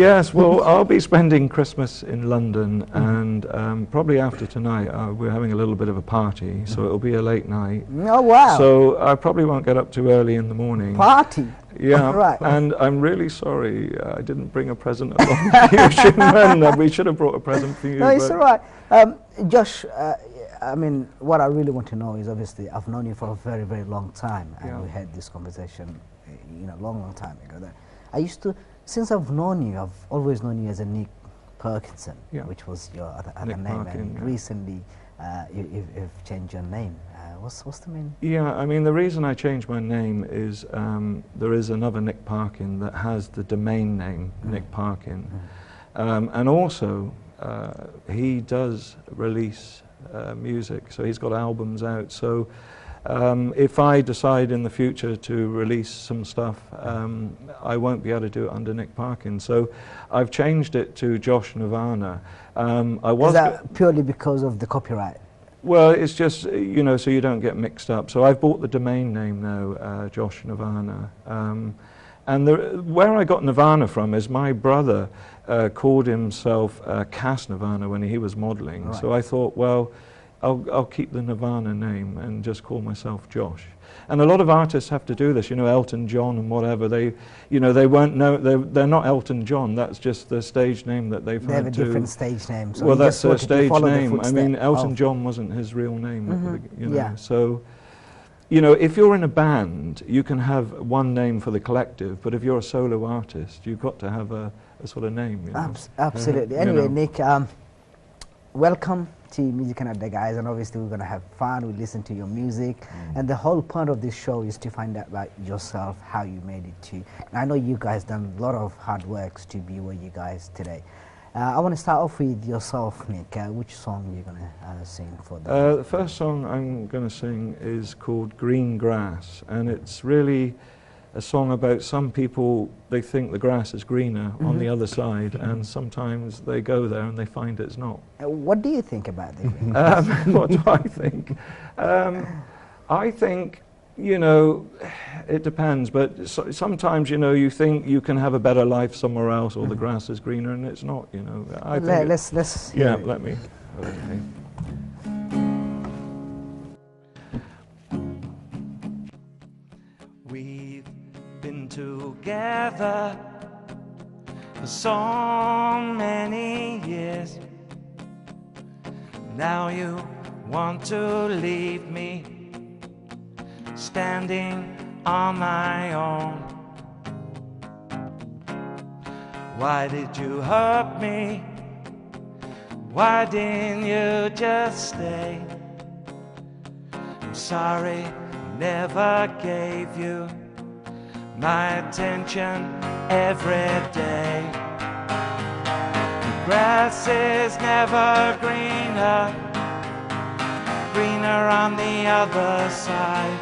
Yes, well, I'll be spending Christmas in London, and probably after tonight we're having a little bit of a party, so it'll be a late night. Oh, wow. So I probably won't get up too early in the morning. Party? Yeah, right. And I'm really sorry I didn't bring a present along for you, Shimon. We should have brought a present for you. No, it's all right. Josh, I mean, what I really want to know is, obviously, I've known you for a very, very long time, and we had this conversation, you know, long time ago. That I used to, since I've known you, I've always known you as a Nick Parkinson, which was your other name, Parkin, and recently you've changed your name. What's the main? Yeah, I mean, the reason I changed my name is there is another Nick Parkin that has the domain name Nick Parkin, and also he does release music, so he's got albums out. So if I decide in the future to release some stuff, I won't be able to do it under Nick Parkin. So I've changed it to Josh Nirvana. Is that purely because of the copyright? Well, it's just, you know, so you don't get mixed up. So I've bought the domain name now, Josh Nirvana. And where I got Nirvana from is my brother called himself Cass Nirvana when he was modeling. Right. So I thought, well, I'll keep the Nirvana name and just call myself Josh. And a lot of artists have to do this, you know, Elton John and whatever. They, you know, they won't know, they're not Elton John. That's just the stage name that they've had to. They have a different stage name. So well, that's a stage name. I mean, Elton John wasn't his real name. You know, yeah. So, you know, if you're in a band, you can have one name for the collective, but if you're a solo artist, you've got to have a sort of name. You know? Absolutely. Anyway, you know. Nick, welcome to Music Canada, guys, and obviously we're going to have fun. We listen to your music, and the whole point of this show is to find out about yourself, how you made it to. And I know you guys done a lot of hard works to be where you guys today. I want to start off with yourself, Nick. Which song are you going to sing for them? The first song I'm going to sing is called Green Grass, and it's really a song about some people, they think the grass is greener on the other side, and sometimes they go there and they find it's not. What do you think about this? What do I think? I think, you know, it depends, but sometimes, you know, you think you can have a better life somewhere else, or the grass is greener, and it's not, you know. I think let's yeah, let me. Okay. We've been together for so many years. Now you want to leave me standing on my own. Why did you hurt me? Why didn't you just stay? I'm sorry, never gave you my attention every day. The grass is never greener, greener on the other side.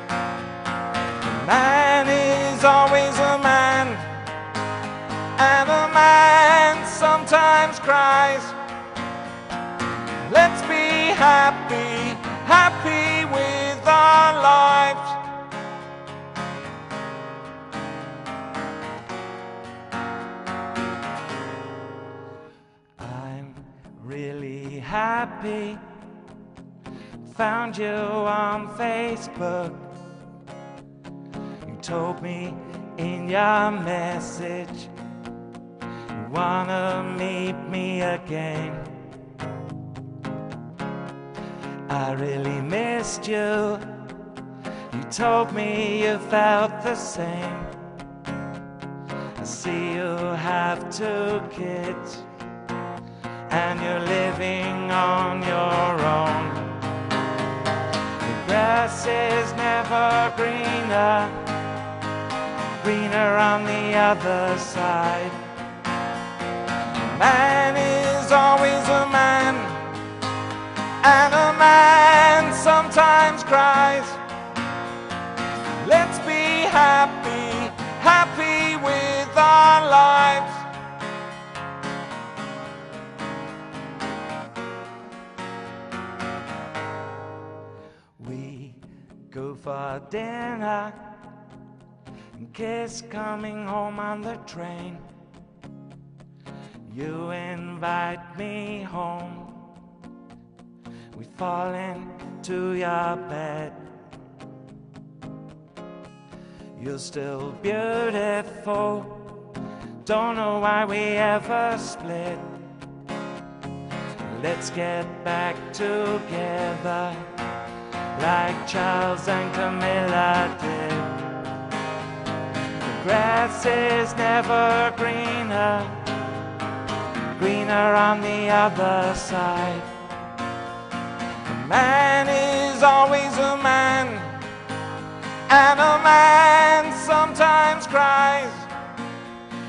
A man is always a man, and a man sometimes cries. Let's be happy, happy with our lives. I'm really happy, found you on Facebook. You told me in your message you wanna meet me again. I really missed you. You told me you felt the same. I see you have 2 kids, and you're living on your own. The grass is never greener, greener on the other side. A man is always a man, and a man sometimes cries. Let's be happy, happy with our lives. We go for dinner and kiss coming home on the train. You invite me home. We fall into your bed. You're still beautiful. Don't know why we ever split. Let's get back together like Charles and Camilla did. The grass is never greener, greener on the other side. A man is always a man, and a man sometimes cries.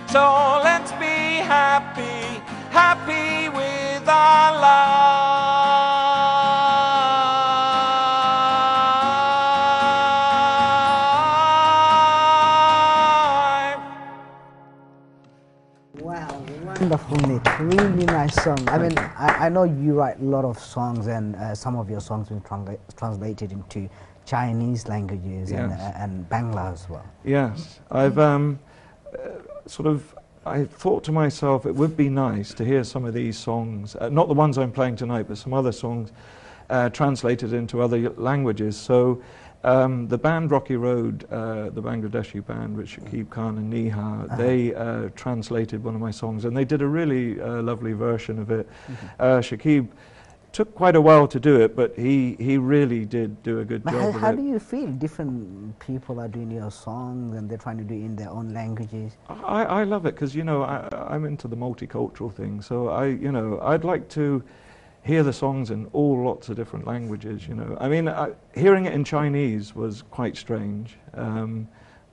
So let's be happy, happy with our life. Wow, wonderful, Nick. Really nice song. I mean, I know you write a lot of songs, and some of your songs have been translated into Chinese languages. Yes. and Bangla as well. Yes, I've I thought to myself it would be nice to hear some of these songs, not the ones I'm playing tonight, but some other songs translated into other languages. So the band Rocky Road, the Bangladeshi band with Shakib Khan and Neha, they translated one of my songs, and they did a really lovely version of it. Shakib took quite a while to do it, but he really did do a good job of it. How do you feel different people are doing your songs and they're trying to do it in their own languages? I love it because, you know, I'm into the multicultural thing, so I'd like to hear the songs in lots of different languages, you know. I mean, hearing it in Chinese was quite strange.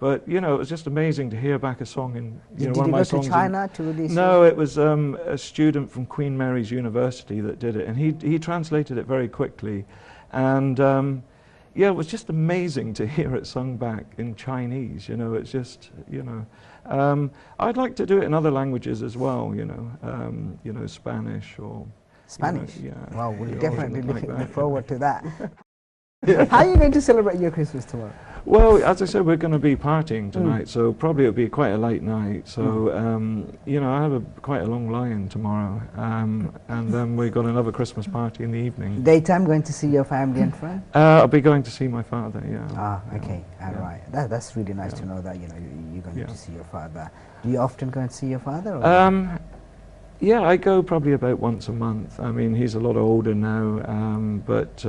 But, you know, it was just amazing to hear back a song in, one of my songs. Did you go to China to release it? No, it was a student from Queen Mary's University that did it, and he translated it very quickly. And, yeah, it was just amazing to hear it sung back in Chinese, you know. It's just, you know. I'd like to do it in other languages as well, you know, Spanish or... Spanish? You know, yeah. Well, we're definitely looking forward to that. Yeah. How are you going to celebrate your Christmas tomorrow? Well, as I said, we're going to be partying tonight, so probably it'll be quite a late night. So, you know, I have quite a long lie-in tomorrow, and then we've got another Christmas party in the evening. Daytime, going to see your family and friends? I'll be going to see my father, yeah. Ah, okay, all right. That's really nice to know that, you know, you're going to see your father. Do you often go and see your father? Or? Yeah, I go probably about once a month. I mean, he's a lot older now, but...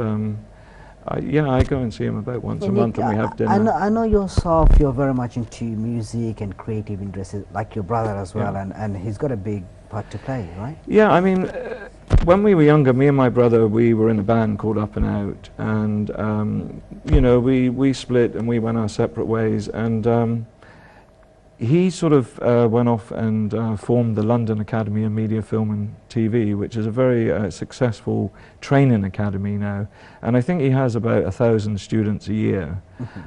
yeah, I go and see him about once a month, and we have dinner. I know yourself, you're very much into music and creative interests, like your brother as well, and he's got a big part to play, right? Yeah, I mean, when we were younger, me and my brother, we were in a band called Up and Out, and, you know, we split and we went our separate ways, and he sort of went off and formed the London Academy of Media, Film and TV, which is a very successful training academy now. And I think he has about 1,000 students a year.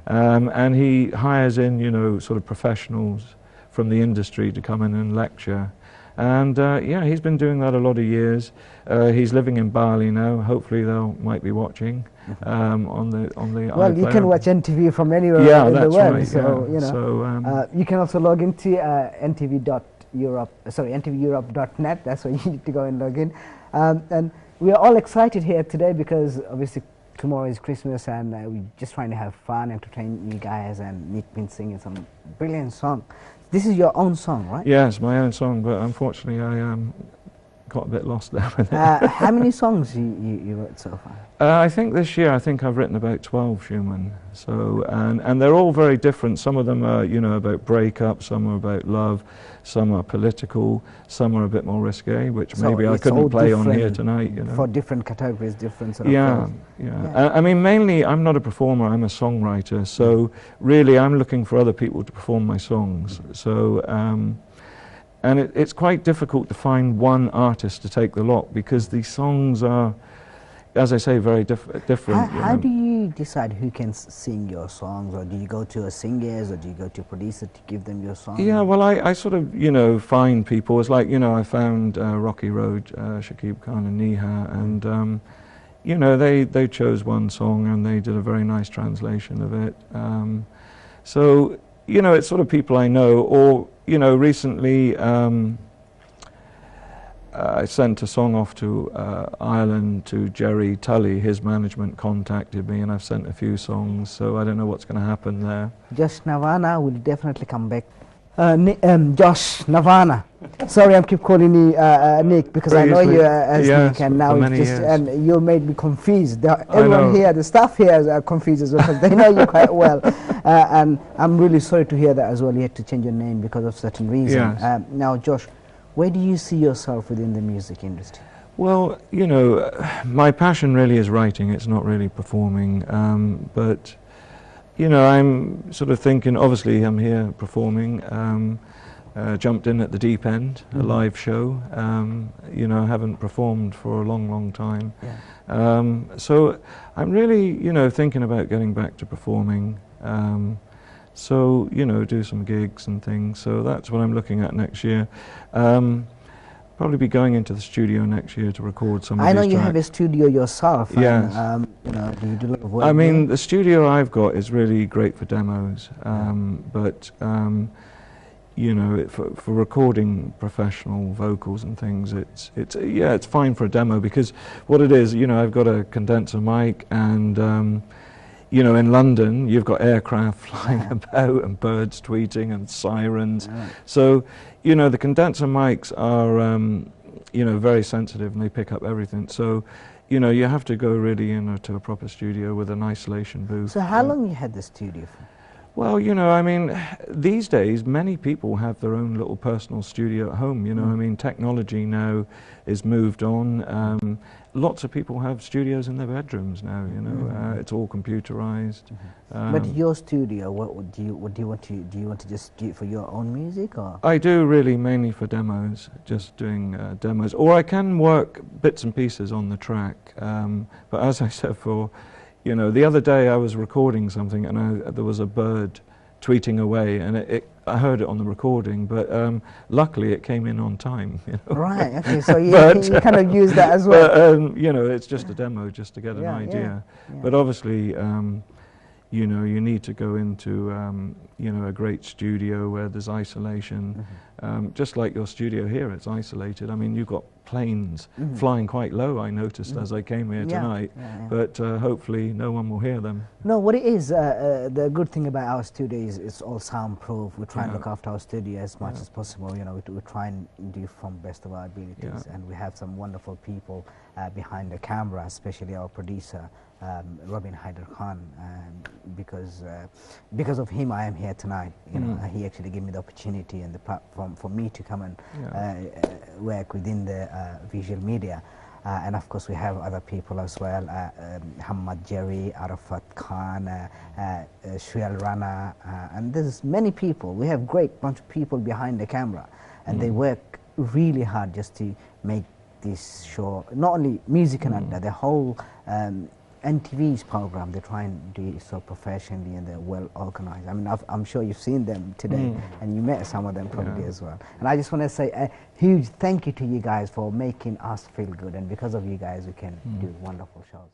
And he hires in, you know, sort of professionals from the industry to come in and lecture. And yeah, he's been doing that a lot of years. He's living in Bali now. Hopefully they might be watching on the Well, iPlayer. you can watch NTV from anywhere in the world. Right, so you know, so, you can also log into ntveurope.net. That's where you need to go and log in. And we are all excited here today because obviously tomorrow is Christmas, and we're just trying to have fun, entertain you guys, and Nick been singing some brilliant song. This is your own song, right? Yes, my own song, but unfortunately I got a bit lost there with it. How many songs you wrote so far? I think this year I've written about 12, Schumann. So, and they're all very different. Some of them are, you know, about breakup, some are about love, some are political, some are a bit more risque, which so maybe I couldn't play on here tonight, you know. For different categories, different sort of I mean, mainly I'm not a performer, I'm a songwriter, so really I'm looking for other people to perform my songs. So, and it's quite difficult to find one artist to take the lot because these songs are, as I say, very different. How do you decide who can sing your songs, or do you go to a singers, or do you go to a producer to give them your song? Yeah, well, I sort of, you know, find people. It's like, you know, I found Rocky Road, Shakib Khan and Neha, and, you know, they chose one song and they did a very nice translation of it. So, you know, it's sort of people I know, or, you know, recently I sent a song off to Ireland to Jerry Tully. His management contacted me, and I've sent a few songs, so I don't know what's going to happen there. Josh Navana will definitely come back. Josh Navana. Sorry, I keep calling you Nick because I know you as Nick, and now and you made me confused. Everyone here, the staff here are confused as well because they know you quite well. And I'm really sorry to hear that as well. You had to change your name because of certain reason. Yes. Now, Josh, where do you see yourself within the music industry? Well, you know, my passion really is writing. It's not really performing, but you know, I'm sort of thinking, obviously I'm here performing, jumped in at the deep end, a live show. You know, I haven't performed for a long, long time. Yeah. So I'm really, you know, thinking about getting back to performing. So, you know, do some gigs and things. So that's what I'm looking at next year. Probably be going into the studio next year to record some of these tracks. I know you have a studio yourself. Yes. And, you know, do you do a lot of work? I mean, the studio I've got is really great for demos, but you know, for recording professional vocals and things, it's fine for a demo because what it is, you know, I've got a condenser mic and. You know, in London, you've got aircraft flying about and birds tweeting and sirens. So, you know, the condenser mics are, you know, very sensitive and they pick up everything. So, you know, you have to go really to a proper studio with an isolation booth. So how long you had the studio for? Well, you know, I mean, these days, many people have their own little personal studio at home, you know. I mean, technology now is moved on. Lots of people have studios in their bedrooms now, you know. It's all computerized. But your studio, do you want to just do it for your own music, or? I do really mainly for demos, just doing demos. Or I can work bits and pieces on the track. But as I said you know, the other day I was recording something and there was a bird tweeting away, and I heard it on the recording, but luckily it came in on time. You know? Right, okay, so you kind of use that as well. But, you know, it's just a demo just to get an idea. Yeah. But obviously, you know, you need to go into, you know, a great studio where there's isolation. Just like your studio here, it's isolated. I mean, you've got planes flying quite low, I noticed as I came here tonight, but hopefully no one will hear them. No, what it is, the good thing about our studio is it's all soundproof. We try and look after our studio as much as possible. You know, we try and do from best of our abilities, and we have some wonderful people behind the camera, especially our producer, Robin Haider Khan, because of him I am here tonight. You know, he actually gave me the opportunity and the platform for me to come and work within the visual media. And of course we have other people as well, Hamad Jerry, Arafat Khan, Shuel Rana, and there's many people. We have great bunch of people behind the camera, and they work really hard just to make this show, not only music and the whole NTV's program. They try and do it so professionally and they're well organized. I mean, I'm sure you've seen them today and you met some of them probably as well. And I just want to say a huge thank you to you guys for making us feel good, and because of you guys we can do wonderful shows.